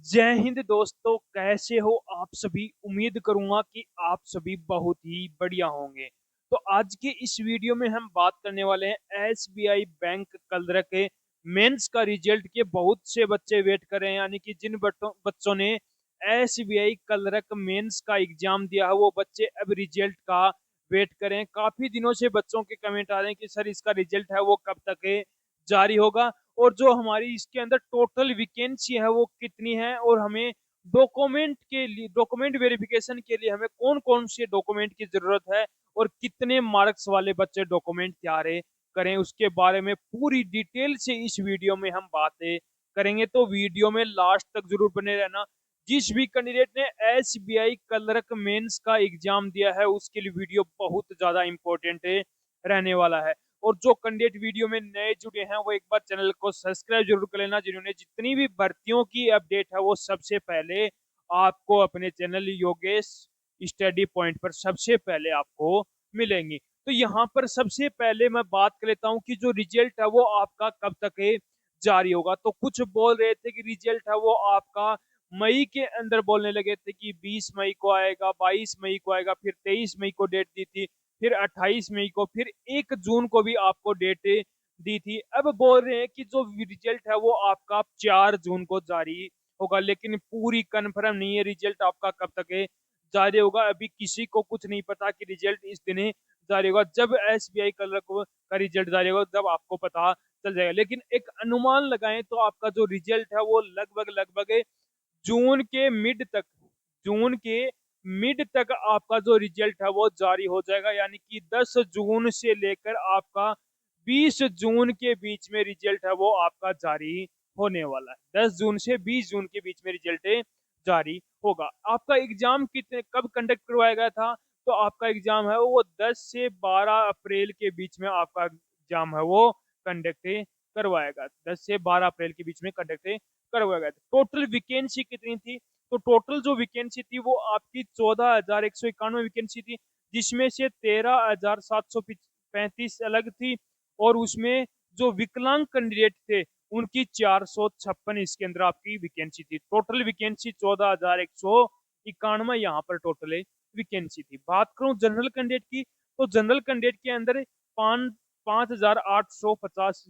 जय हिंद दोस्तों, कैसे हो आप सभी। उम्मीद करूंगा कि आप सभी बहुत ही बढ़िया होंगे। तो आज के इस वीडियो में हम बात करने वाले हैं एसबीआई बैंक कलर के मेंस का रिजल्ट के। बहुत से बच्चे वेट कर रहे हैं, यानी कि जिन बच्चों ने एसबीआई कलरक मेंस का एग्जाम दिया है वो बच्चे अब रिजल्ट का वेट करें। काफी दिनों से बच्चों के कमेंट आ रहे हैं कि सर इसका रिजल्ट है वो कब तक जारी होगा, और जो हमारी इसके अंदर टोटल वैकेंसी है वो कितनी है, और हमें डॉक्यूमेंट वेरिफिकेशन के लिए हमें कौन कौन से डॉक्यूमेंट की जरूरत है, और कितने मार्क्स वाले बच्चे डॉक्यूमेंट तैयार करें, उसके बारे में पूरी डिटेल से इस वीडियो में हम बातें करेंगे। तो वीडियो में लास्ट तक जरूर बने रहना। जिस भी कैंडिडेट ने एसबीआई क्लर्क मेंस का एग्जाम दिया है उसके लिए वीडियो बहुत ज्यादा इंपॉर्टेंट रहने वाला है। और जो कैंडिडेट वीडियो में नए जुड़े हैं वो एक बार चैनल को सब्सक्राइब जरूर कर लेना, जिन्होंने जितनी भी भर्तियों की अपडेट है वो सबसे पहले आपको अपने चैनल योगेश स्टडी पॉइंट पर सबसे पहले आपको मिलेंगी। तो यहाँ पर सबसे पहले मैं बात कर लेता हूँ कि जो रिजल्ट है वो आपका कब तक जारी होगा। तो कुछ बोल रहे थे कि रिजल्ट है वो आपका मई के अंदर, बोलने लगे थे कि 20 मई को आएगा, 22 मई को आएगा, फिर 23 मई को डेट दी थी, फिर 28 मई को, फिर 1 जून को भी आपको डेट दी थी। अब बोल रहे हैं कि जो रिजल्ट है वो आपका 4 जून को जारी होगा, लेकिन पूरी कंफर्म नहीं है रिजल्ट आपका कब तक जारी होगा। अभी किसी को कुछ नहीं पता कि रिजल्ट इस दिन जारी होगा। जब एसबीआई का रिजल्ट जारी होगा तब आपको पता चल जाएगा, लेकिन एक अनुमान लगाएं तो आपका जो रिजल्ट है वो लगभग लगभग जून के मिड तक जून के मिड तक आपका जो रिजल्ट है वो जारी हो जाएगा। यानी कि 10 जून से लेकर आपका 20 जून के बीच में रिजल्ट है वो आपका जारी होने वाला है। 10 जून से 20 जून के बीच में रिजल्ट जारी होगा। आपका एग्जाम कितने कब कंडक्ट करवाया गया था? तो आपका एग्जाम है वो 10 से 12 अप्रैल के बीच में आपका एग्जाम है वो कंडक्ट करवाएगा। 10 से 12 अप्रैल के बीच में कंडक्ट करवाया गया था। टोटल वैकेंसी कितनी थी? तो टोटल जो वैकेंसी थी वो आपकी 14,191 वैकेंसी थी, जिसमें से 13,735 अलग थी, और उसमें जो विकलांग कैंडिडेट थे उनकी 456 इसके अंदर आपकी वैकेंसी थी। टोटल वैकेंसी 14,191 यहाँ पर टोटल वैकेंसी थी। बात करूं जनरल कैंडिडेट की, तो जनरल कैंडिडेट के अंदर 5,850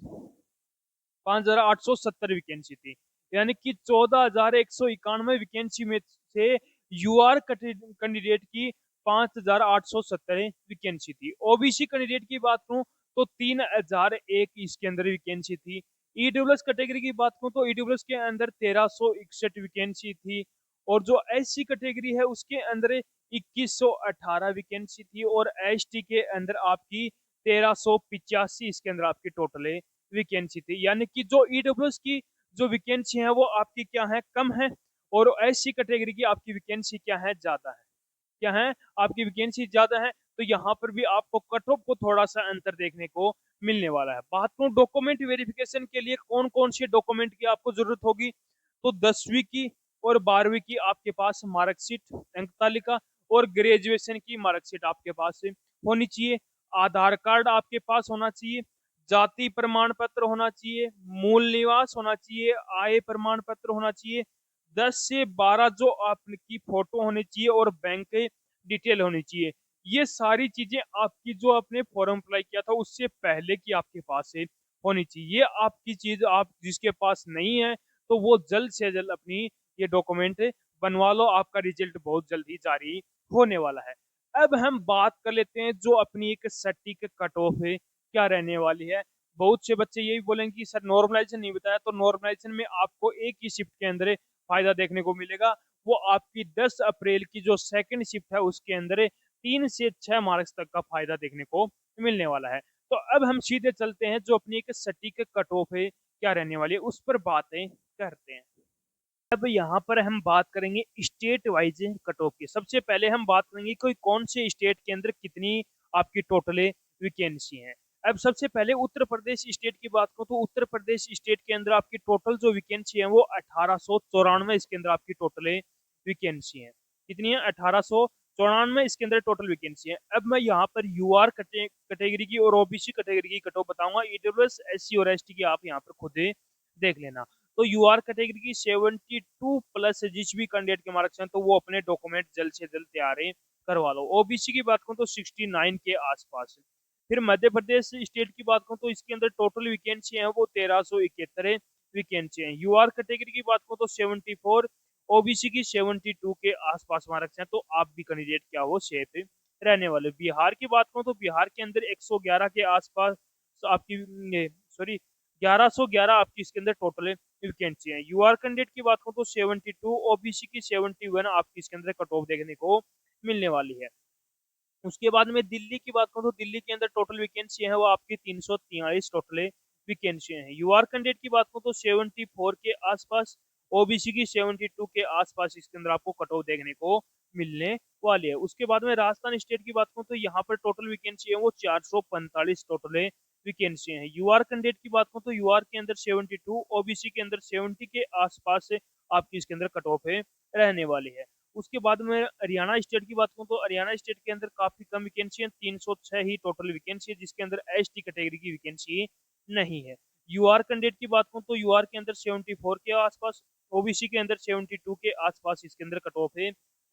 5,870 वैकेंसी थी। यानी कि 14,191 वैकेंसी में से यूआर कैंडिडेट की 5,870 वैकेंसी थी। ओबीसी कैंडिडेट की बात करूं तो 3,001 इसके अंदर वैकेंसी थी। ईडब्ल्यूएस कैटेगरी की बात करूं तो ईडब्ल्यूएस के अंदर 1,361 वैकेंसी थी, और जो एससी कैटेगरी है उसके अंदर 2,118 वैकेंसी थी, और एसटी के अंदर आपकी 1,385 इसके अंदर आपकी टोटल वैकेंसी थी। यानी कि जो ईडब्ल्यूएस की जो वैकेंसी है वो आपकी क्या है, कम है, और एससी कैटेगरी की आपकी वैकेंसी क्या है, ज्यादा है। क्या है, आपकी वैकेंसी ज्यादा है। तो यहाँ पर भी आपको कट ऑफ को थोड़ा सा अंतर देखने को मिलने वाला है। बात करूं डॉक्यूमेंट वेरिफिकेशन के लिए कौन कौन से डॉक्यूमेंट की आपको जरूरत होगी, तो 10वीं की और 12वीं की आपके पास मार्कशीट, अंक तालिका, और ग्रेजुएशन की मार्कशीट आपके पास होनी चाहिए। आधार कार्ड आपके पास होना चाहिए, जाति प्रमाण पत्र होना चाहिए, मूल निवास होना चाहिए, आय प्रमाण पत्र होना चाहिए, 10 से 12 जो आपकी फोटो होनी चाहिए, और बैंक डिटेल होनी चाहिए। ये सारी चीजें आपकी जो आपने फॉर्म अप्लाई किया था उससे पहले की आपके पास से होनी चाहिए। ये आपकी चीज आप जिसके पास नहीं है तो वो जल्द से जल्द अपनी ये डॉक्यूमेंट बनवा लो, आपका रिजल्ट बहुत जल्द ही जारी होने वाला है। अब हम बात कर लेते हैं जो अपनी एक सटीक कट ऑफ है क्या रहने वाली है। बहुत से बच्चे यही बोलेंगे कि सर नॉर्मलाइजेशन नहीं बताया, तो नॉर्मलाइजेशन में आपको एक ही शिफ्ट के अंदर फायदा देखने को मिलेगा। वो आपकी 10 अप्रैल की जो सेकंड शिफ्ट है उसके अंदर 3 से 6 मार्क्स तक का फायदा देखने को मिलने वाला है। तो अब हम सीधे चलते हैं जो अपनी एक सटीक कट ऑफ है क्या रहने वाली है उस पर बातें करते हैं। अब यहाँ पर हम बात करेंगे स्टेट वाइज कट ऑफ की। सबसे पहले हम बात करेंगे कोई कौन से स्टेट के अंदर कितनी आपकी टोटल वैकेंसी है। अब सबसे पहले उत्तर प्रदेश स्टेट की बात करूं तो उत्तर प्रदेश स्टेट के अंदर आपकी टोटल जो वैकेंसी है वो 1894 इसके अंदर आपकी टोटल वैकेंसी है। कितनी है? 1894 इसके अंदर टोटल वैकेंसी है। अब मैं यहाँ पर यूआर कैटेगरी की और ओबीसी कैटेगरी की कट ऑफ बताऊंगा। ईडब्ल्यूएस, एससी और एसटी की आप यहाँ पर खुद देख लेना। तो यूआर कैटेगरी की 72 प्लस जिस भी कैंडिडेट के मार्क्स हैं तो वो अपने डॉक्यूमेंट जल्द से जल्द तैयार करवा लो। ओबीसी की बात करूँ तो 69 के आसपास। फिर मध्य प्रदेश स्टेट की बात करूँ तो इसके अंदर टोटल वैकेंसी है वो 1371 वैकेंसी है। यूआर कैटेगरी की बात करूँ तो 74, ओबीसी की 72 के आसपास मार्क्स हैं, तो आप भी कैंडिडेट क्या हो सेफ रहने वाले। बिहार की बात करूँ तो बिहार के अंदर 111 के आसपास आपकी सॉरी 1111 आपकी इसके अंदर टोटल वैकेंसी है। यूआर कैंडिडेट की बात करूँ तो 72, ओबीसी की 71 आपकी इसके अंदर कट ऑफ देखने को मिलने वाली है। उसके बाद में दिल्ली की बात करूँ तो दिल्ली के अंदर टोटल वैकेंसी है वो आपकी 343 टोटल वैकेंसी है। यूआर कैंडिडेट की बात करूँ तो 74 के आसपास, ओबीसी की 72 के आसपास इसके अंदर आपको कट ऑफ देखने को मिलने वाली है। उसके बाद में राजस्थान स्टेट की बात करूँ तो यहाँ पर टोटल वैकेंसी है वो 445 टोटल वैकेंसी है। यूआर कैंडिडेट की बात करूँ तो यूआर के अंदर 72, ओबीसी के अंदर 70 के आसपास आपकी इसके अंदर कट ऑफ रहने वाली है। उसके बाद में हरियाणा स्टेट की बात करूँ तो हरियाणा स्टेट के अंदर काफी कम वैकेंसी है, 306 ही टोटल वैकेंसी है, जिसके अंदर एसटी कैटेगरी की वैकेंसी नहीं है। यूआर कैंडिडेट की बात करूँ तो यूआर के अंदर 74 के आसपास, ओबीसी के अंदर 72 के आसपास इसके अंदर कट ऑफ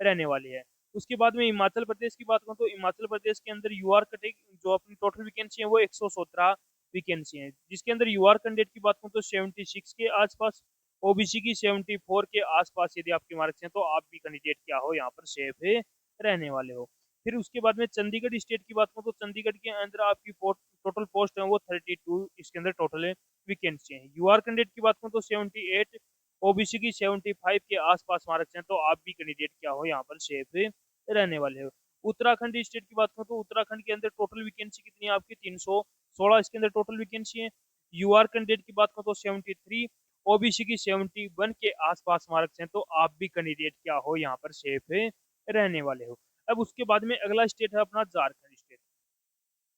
रहने वाली है। उसके बाद में हिमाचल प्रदेश की बात करूँ तो हिमाचल प्रदेश के अंदर यूआर कैटेगरी जो अपनी टोटल वैकेंसी है वो 117 वैकेंसी है, जिसके अंदर यूआर कैंडिडेट की बात करूँ तो 76 के आसपास, ओबीसी की 74 के आसपास यदि आपके मार्क्स हैं तो आप भी कैंडिडेट क्या हो यहाँ पर सेफ है रहने वाले हो। फिर उसके बाद में चंडीगढ़ स्टेट की बात करूँ तो चंडीगढ़ के अंदर आपकी टोटल पोस्ट है वो 32 इसके अंदर टोटल वैकेंसी है। यूआर कैंडिडेट की बात करूँ तो 78, ओबीसी की 75 के आसपास मार्क्स हैं, तो आप भी कैंडिडेट क्या हो यहाँ पर सेफ रहने वाले हो। उत्तराखंड स्टेट की बात करूँ तो उत्तराखंड के अंदर टोटल वैकेंसी कितनी है आपकी 316 इसके अंदर टोटल वैकेंसी है। यूआर कैंडिडेट की बात करूँ तो 73, ओबीसी की 71 के आसपास मार्क्स हैं, तो आप भी कैंडिडेट क्या हो यहाँ पर सेफ रहने वाले हो। अब उसके बाद में अगला स्टेट है अपना झारखंड स्टेट।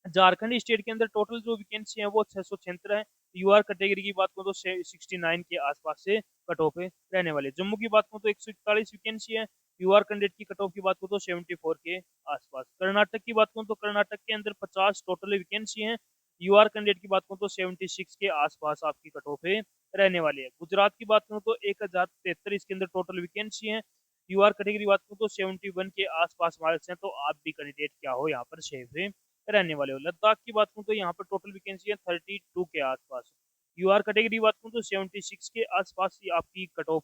झारखंड स्टेट के अंदर टोटल जो वैकेंसी है वो 676 है। यूआर कैटेगरी की बात करूँ तो 69 के आसपास से कट ऑफ रहने वाले। जम्मू की बात करूँ तो 141 वैकेंसी है। यूआर कैंडिडेट की कट ऑफ की बात करूँ तो 74 के आसपास। कर्नाटक की बात करूँ तो कर्नाटक के अंदर 50 टोटल वैकेंसी है। यूआर कैंडिडेट की बात करूँ तो 76 के आसपास आपकी कट ऑफ रहने वाली है। गुजरात की बात करूँ तो 1073 इसके अंदर टोटल वैकेंसी है। यूआर कैटेगरी की बात करूँ तो 71 के आसपास मार्क्स हैं, तो आप भी कैंडिडेट क्या हो यहाँ पर सेफ रहने वाले हो। लद्दाख की बात करूँ तो यहाँ पर टोटल वैकेंसी है 32 के आसपास। यूआर कैटेगरी की बात करूँ तो 76 के आसपास ही आपकी कट ऑफ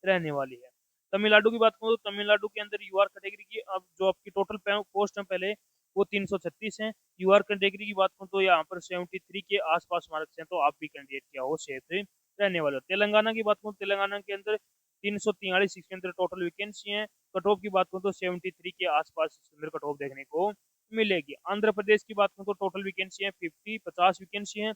रहने वाली है। तमिलनाडु की बात करूँ तो तमिलनाडु के अंदर यूआर कैटेगरी की अब जो आपकी टोटल पोस्ट है पहले वो 336 है। यूआर कैटेगरी की बात करूँ तो यहाँ पर 73 के आसपास मार्क्स हैं, तो आप भी कैंडिडेट क्या हो सेफ रहने वाले हो। तेलंगाना की बात करूँ तेलंगाना के अंदर 343 इसके अंदर टोटल वैकेंसी है। कट ऑफ की बात करूँ तो 73 के आसपास इसके अंदर कट ऑफ देखने को मिलेगी। आंध्र प्रदेश की बात करूँ तो टोटल वैकेंसी है 50 वैकेंसी है।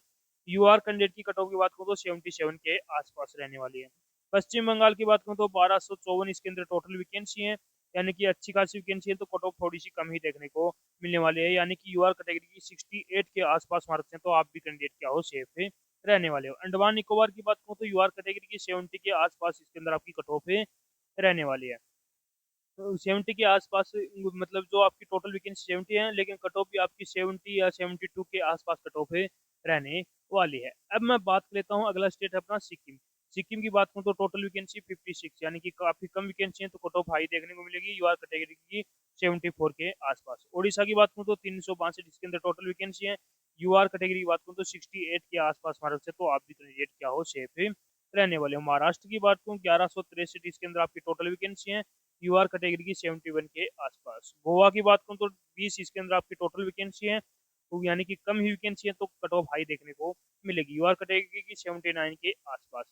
यूआर कैंडिडेट की कट ऑफ की बात करूँ तो 77 के आसपास रहने वाली है। पश्चिम बंगाल की बात करूँ तो 1254 इसके अंदर टोटल वैकेंसी है, यानी कि अच्छी खासी वैकेंसी है, तो कट ऑफ थोड़ी सी कम ही देखने को मिलने वाली है, यानी कि यूआर कैटेगरी की 68 के आसपास मार्क्स हैं, तो आप भी कैंडिडेट क्या हो सेफ है रहने वाले हो। अंडमान निकोबार की बात करूँ तो यूआर कैटेगरी की 70 के आसपास इसके अंदर आपकी कट ऑफ रहने वाली है। 70 के आसपास मतलब जो आपकी टोटल वैकेंसी 70 है, लेकिन कट ऑफ भी आपकी 70 या 72 के आसपास कट ऑफ रहने वाली है। अब मैं बात कर लेता हूँ, अगला स्टेट है अपना सिक्किम। सिक्किम की बात करूँ तो टोटल वैकेंसी 56, यानी कि काफी कम वैकेंसी है, तो कट ऑफ हाई देखने को मिलेगी यूआर कैटेगरी की 74 के आसपास। ओडिशा की बात करूँ तो 362 इसके अंदर टोटल वैकेंसी है। यूआर कैटेगरी की बात करूँ तो 68 के आसपास मार्क्स से, तो आप भी कैंडिडेट क्या हो सेफ रहने वाले हो। महाराष्ट्र की बात करूँ 1163 इसके अंदर आपकी टोटल वैकेंसी है। यूआर कैटेगरी की 71 के आसपास। गोवा की बात करूँ तो 20 इसके अंदर आपकी टोटल वैकेंसी है, तो यानी कि कम ही वैकेंसी है, तो कट ऑफ हाई देखने को मिलेगी यूआर कैटेगरी की 79 के आसपास।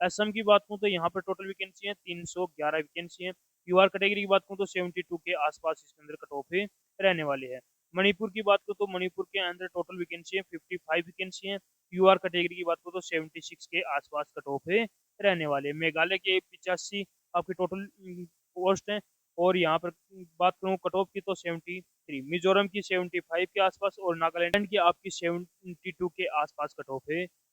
असम की बात करूँ तो यहाँ पर टोटल वैकेंसी है 311 वैकेंसी है। यूआर कैटेगरी की बात करूँ तो 72 के आसपास इसके अंदर कट ऑफ रहने वाली है। मणिपुर की बात करूँ तो मणिपुर के अंदर टोटल वैकेंसी है 55 वैकेंसी है। यूआर कैटेगरी की बात करूँ तो 76 के आसपास कट ऑफ रहने वाले हैं। मेघालय के 85 आपकी टोटल पोस्ट है, और यहाँ पर बात करूँ कट ऑफ की तो 73, मिजोरम की 75 के आसपास, और नागालैंड की आपकी 72 के आसपास कट ऑफ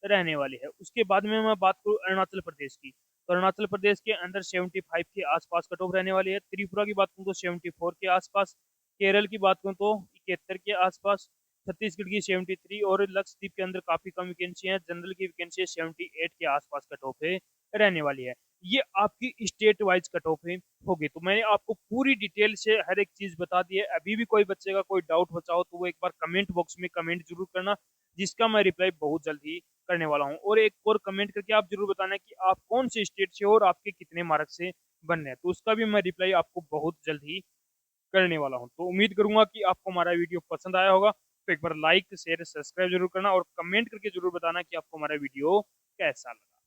रहने वाली है। उसके बाद में मैं बात करूँ अरुणाचल प्रदेश की, तो अरुणाचल प्रदेश के अंदर 75 के आसपास कट ऑफ रहने वाली है। त्रिपुरा की बात करूँ तो 74 के आसपास, केरल की बात करूँ तो 71 के आसपास, छत्तीसगढ़ की 73 और लक्षद्वीप के अंदर काफी कम वैकेंसी है। जनरल की वैकेंसी 78 के आसपास कट ऑफ है रहने वाली है। ये आपकी स्टेट वाइज कट ऑफ होगी। तो मैंने आपको पूरी डिटेल से हर एक चीज बता दी है। अभी भी कोई बच्चे का कोई डाउट हो चाहो तो वो एक बार कमेंट बॉक्स में कमेंट जरूर करना, जिसका मैं रिप्लाई बहुत जल्दी करने वाला हूँ। और एक और कमेंट करके आप जरूर बताना कि आप कौन से स्टेट से हो और आपके कितने मार्क्स से बनने हैं, तो उसका भी मैं रिप्लाई आपको बहुत जल्द ही करने वाला हूँ। तो उम्मीद करूंगा कि आपको हमारा वीडियो पसंद आया होगा। तो एक बार लाइक शेयर सब्सक्राइब जरूर करना और कमेंट करके जरूर बताना कि आपको हमारा वीडियो कैसा लगा।